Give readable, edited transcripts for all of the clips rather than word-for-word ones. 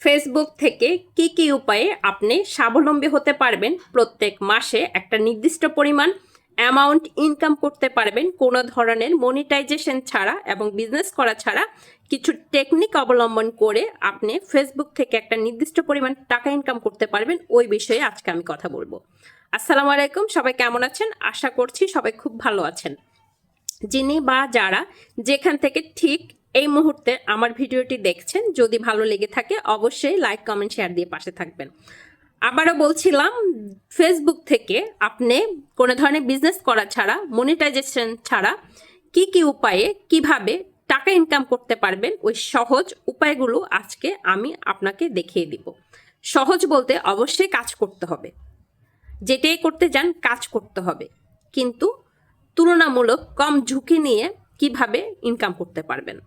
Facebook থেকে কি কি উপায়ে আপনি স্বাবলম্বী হতে পারবেন, প্রত্যেক মাসে একটা নির্দিষ্ট পরিমাণ অ্যামাউন্ট ইনকাম করতে পারবেন কোনো ধরনের মনিটাইজেশন ছাড়া এবং বিজনেস করা ছাড়া কিছু টেকনিক অবলম্বন করে আপনি ফেসবুক থেকে একটা নির্দিষ্ট পরিমাণ টাকা ইনকাম করতে পারবেন, ওই বিষয়ে আজকে আমি কথা বলবো। আসসালামু আলাইকুম, সবাই কেমন আছেন? আশা করছি সবাই খুব ভালো আছেন। যিনি বা যারা যেখান থেকে ঠিক এই মুহূর্তে আমার ভিডিওটি দেখছেন, যদি ভালো লেগে থাকে অবশ্যই লাইক কমেন্ট শেয়ার দিয়ে পাশে থাকবেন। আবারও বলছিলাম, ফেসবুক থেকে আপনি কোনো ধরনের বিজনেস করা ছাড়া, মনিটাইজেশন ছাড়া কি কি উপায়ে কিভাবে টাকা ইনকাম করতে পারবেন, ওই সহজ উপায়গুলো আজকে আমি আপনাকে দেখিয়ে দিব। সহজ বলতে অবশ্যই কাজ করতে হবে, যেটাই করতে যান কাজ করতে হবে, কিন্তু তুলনামূলক কম ঝুঁকি নিয়ে কিভাবে ইনকাম করতে পারবেন।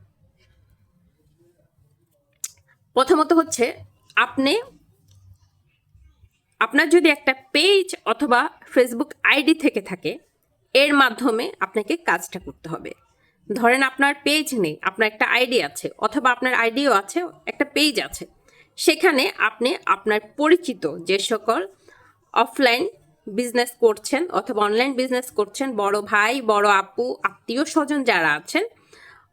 প্রথমত হচ্ছে, আপনার যদি একটা পেজ অথবা ফেসবুক আইডি থেকে থাকে, এর মাধ্যমে আপনাকে কাজটা করতে হবে। ধরেন আপনার পেজ নেই, আপনার একটা আইডি আছে, অথবা আপনার আইডিও আছে, একটা পেজ আছে, সেখানে আপনি আপনার পরিচিত যে সকল অফলাইন বিজনেস করছেন অথবা অনলাইন বিজনেস করছেন, বড় ভাই বড় আপু আত্মীয় স্বজন যারা আছেন,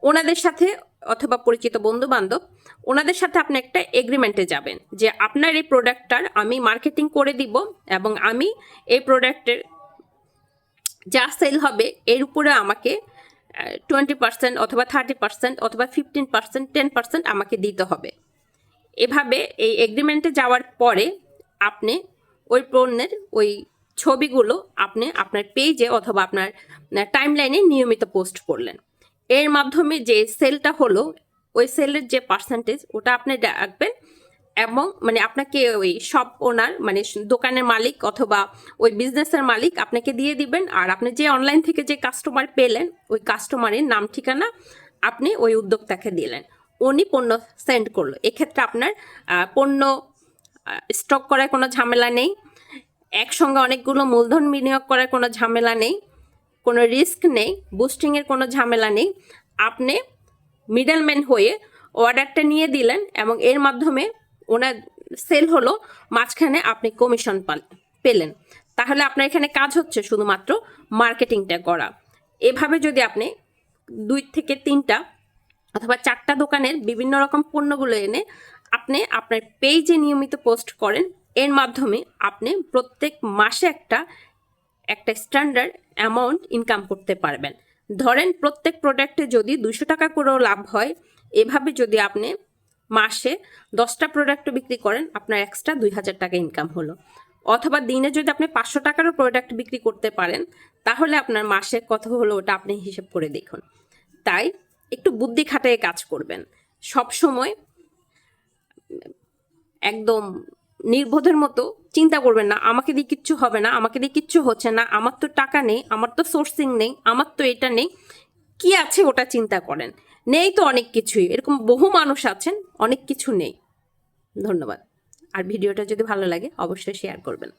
ওনাদের সাথে অথবা পরিচিত বন্ধু বান্ধব, ওনাদের সাথে আপনি একটা এগ্রিমেন্টে যাবেন যে আপনার এই প্রোডাক্টটার আমি মার্কেটিং করে দিব এবং আমি এই প্রোডাক্টের যা সেল হবে এর উপরে আমাকে 20% অথবা 30% অথবা 15%, 10% আমাকে দিতে হবে। এভাবে এই এগ্রিমেন্টে যাওয়ার পরে আপনি ওই পণ্যের ওই ছবিগুলো আপনি আপনার পেজে অথবা আপনার টাইমলাইনে নিয়মিত পোস্ট করলেন। এর মাধ্যমে যে সেলটা হলো, ওই সেলের যে পার্সেন্টেজ ওটা আপনি রাখবেন এবং আপনাকে ওই শপ ওনার দোকানের মালিক অথবা ওই বিজনেসের মালিক আপনাকে দিয়ে দিবেন। আর আপনি যে অনলাইন থেকে যে কাস্টমার পেলেন, ওই কাস্টমারের নাম ঠিকানা আপনি ওই উদ্যোক্তাকে দিলেন, উনি পণ্য সেন্ড করলো। এক্ষেত্রে আপনার পণ্য স্টক করার কোনো ঝামেলা নেই, একসঙ্গে অনেকগুলো মূলধন বিনিয়োগ করার কোনো ঝামেলা নেই, কোনো রিস্ক নেই, বুস্টিংয়ের কোনো ঝামেলা নেই। আপনি মিডলম্যান হয়ে অর্ডারটা নিয়ে দিলেন এবং এর মাধ্যমে ওনার সেল হলো, মাঝখানে আপনি কমিশন পেলেন। তাহলে আপনার এখানে কাজ হচ্ছে শুধুমাত্র মার্কেটিংটা করা। এভাবে যদি আপনি 2 থেকে 3টা অথবা 4টা দোকানের বিভিন্ন রকম পণ্যগুলো এনে আপনি আপনার পেজে নিয়মিত পোস্ট করেন, এর মাধ্যমে আপনি প্রত্যেক মাসে একটা স্ট্যান্ডার্ড অ্যামাউন্ট ইনকাম করতে পারবেন। ধরেন প্রত্যেক প্রোডাক্টে যদি 200 টাকা করেও লাভ হয়, এভাবে যদি আপনি মাসে 10টা প্রোডাক্ট বিক্রি করেন, আপনার এক্সট্রা 2000 টাকা ইনকাম হলো। অথবা দিনে যদি আপনি 500 টাকারও প্রোডাক্ট বিক্রি করতে পারেন, তাহলে আপনার মাসে কত হলো ওটা আপনি হিসেব করে দেখুন। তাই একটু বুদ্ধি খাটিয়ে কাজ করবেন। সব সময় একদম নির্বোধের মতো চিন্তা করবেন না, আমাকে দিয়ে কিচ্ছু হবে না, আমাকে দিয়ে কিচ্ছু হচ্ছে না, আমার তো টাকা নেই, আমার তো সোর্সিং নেই, আমার তো এটা নেই। কি আছে ওটা চিন্তা করেন। নেই তো অনেক কিছুই, এরকম বহু মানুষ আছেন অনেক কিছু নেই। ধন্যবাদ। আর ভিডিওটা যদি ভালো লাগে অবশ্যই শেয়ার করবেন।